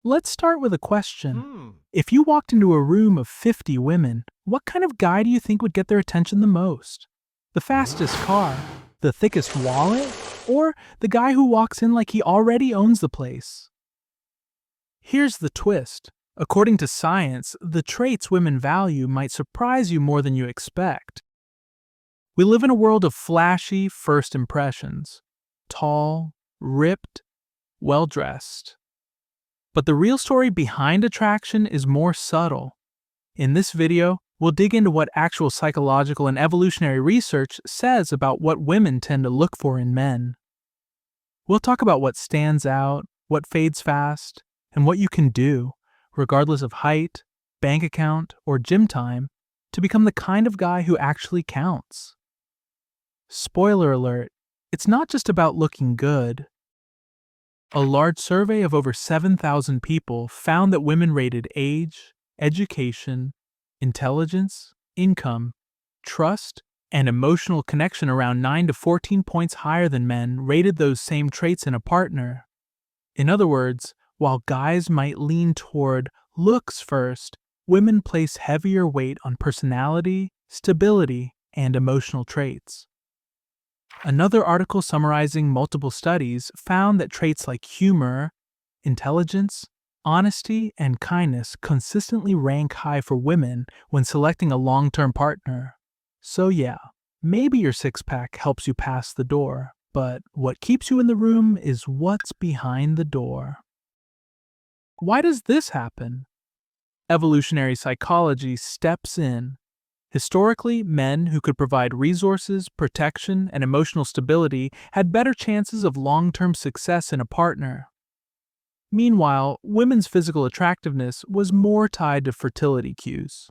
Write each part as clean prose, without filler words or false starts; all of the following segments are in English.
Let's start with a question. Hmm. If you walked into a room of 50 women, what kind of guy do you think would get their attention the most? The fastest car, the thickest wallet, or the guy who walks in like he already owns the place? Here's the twist. According to science, the traits women value might surprise you more than you expect. We live in a world of flashy first impressions: tall, ripped, well dressed. But the real story behind attraction is more subtle. In this video, we'll dig into what actual psychological and evolutionary research says about what women tend to look for in men. We'll talk about what stands out, what fades fast, and what you can do, regardless of height, bank account, or gym time, to become the kind of guy who actually counts. Spoiler alert, it's not just about looking good. A large survey of over 7,000 people found that women rated age, education, intelligence, income, trust, and emotional connection around 9 to 14 points higher than men rated those same traits in a partner. In other words, while guys might lean toward looks first, women place heavier weight on personality, stability, and emotional traits. Another article summarizing multiple studies found that traits like humor, intelligence, honesty, and kindness consistently rank high for women when selecting a long-term partner. So yeah, maybe your six-pack helps you pass the door, but what keeps you in the room is what's behind the door. Why does this happen? Evolutionary psychology steps in. Historically, men who could provide resources, protection, and emotional stability had better chances of long-term success in a partner. Meanwhile, women's physical attractiveness was more tied to fertility cues.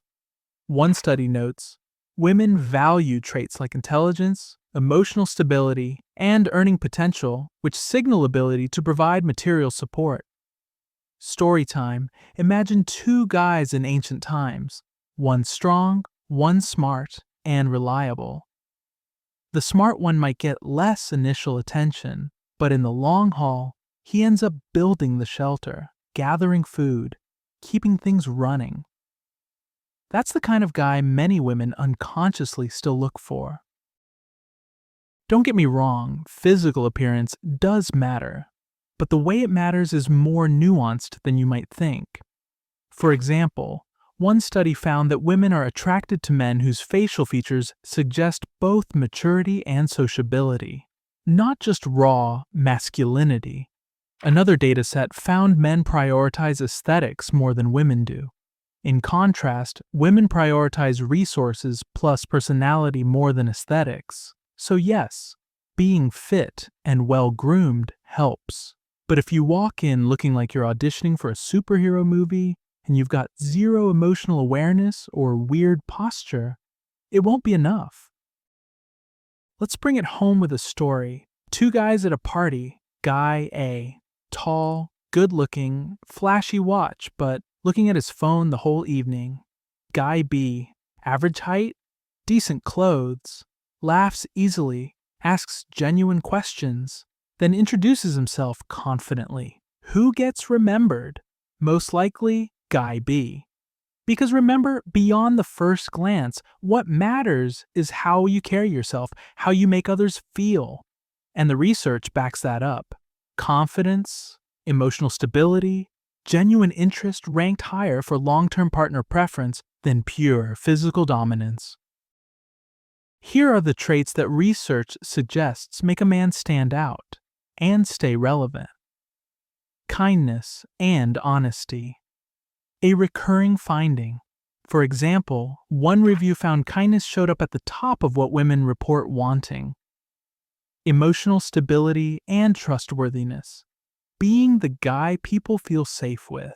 One study notes, women value traits like intelligence, emotional stability, and earning potential, which signal ability to provide material support. Story time. Imagine two guys in ancient times, one strong, one smart, and reliable. The smart one might get less initial attention, but in the long haul, he ends up building the shelter, gathering food, keeping things running. That's the kind of guy many women unconsciously still look for. Don't get me wrong, physical appearance does matter, but the way it matters is more nuanced than you might think. For example, one study found that women are attracted to men whose facial features suggest both maturity and sociability, not just raw masculinity. Another dataset found men prioritize aesthetics more than women do. In contrast, women prioritize resources plus personality more than aesthetics. So yes, being fit and well-groomed helps. But if you walk in looking like you're auditioning for a superhero movie, and you've got zero emotional awareness or weird posture, it won't be enough. Let's bring it home with a story. Two guys at a party. Guy A, tall, good-looking, flashy watch, but looking at his phone the whole evening. Guy B, average height, decent clothes, laughs easily, asks genuine questions, then introduces himself confidently. Who gets remembered? Most likely, Guy B. Because remember, beyond the first glance, what matters is how you carry yourself, how you make others feel. And the research backs that up. Confidence, emotional stability, genuine interest ranked higher for long-term partner preference than pure physical dominance. Here are the traits that research suggests make a man stand out and stay relevant. Kindness and honesty. A recurring finding. For example, one review found kindness showed up at the top of what women report wanting. Emotional stability and trustworthiness. Being the guy people feel safe with.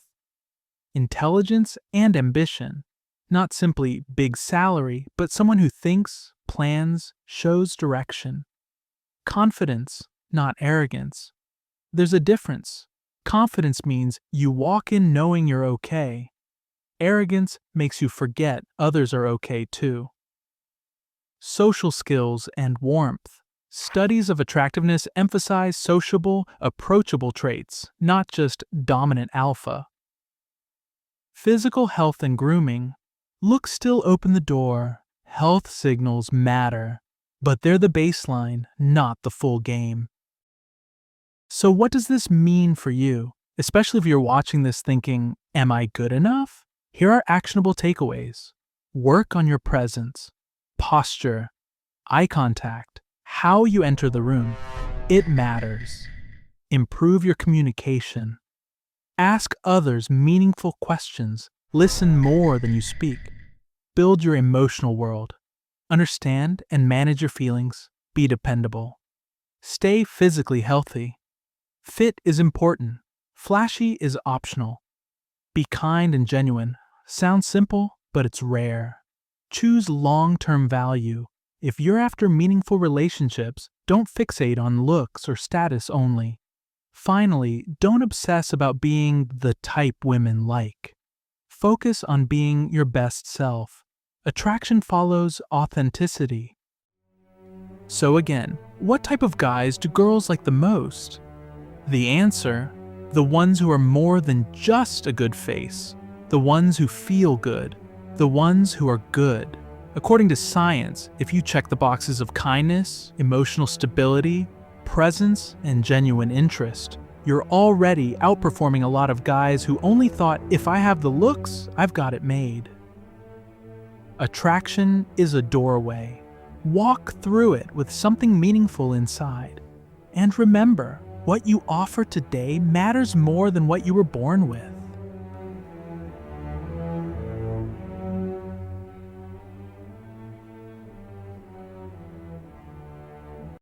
Intelligence and ambition. Not simply big salary, but someone who thinks, plans, shows direction. Confidence, not arrogance. There's a difference. Confidence means you walk in knowing you're okay. Arrogance makes you forget others are okay too. Social skills and warmth. Studies of attractiveness emphasize sociable, approachable traits, not just dominant alpha. Physical health and grooming. Looks still open the door. Health signals matter, but they're the baseline, not the full game. So what does this mean for you? Especially if you're watching this thinking, am I good enough? Here are actionable takeaways. Work on your presence, posture, eye contact, how you enter the room. It matters. Improve your communication. Ask others meaningful questions. Listen more than you speak. Build your emotional world. Understand and manage your feelings. Be dependable. Stay physically healthy. Fit is important. Flashy is optional. Be kind and genuine. Sounds simple, but it's rare. Choose long-term value. If you're after meaningful relationships, don't fixate on looks or status only. Finally, don't obsess about being the type women like. Focus on being your best self. Attraction follows authenticity. So again, what type of guys do girls like the most? The answer: the ones who are more than just a good face. The ones who feel good. The ones who are good. According to science, if you check the boxes of kindness, emotional stability, presence, and genuine interest, you're already outperforming a lot of guys who only thought, if I have the looks, I've got it made. Attraction is a doorway. Walk through it with something meaningful inside. And remember, what you offer today matters more than what you were born with.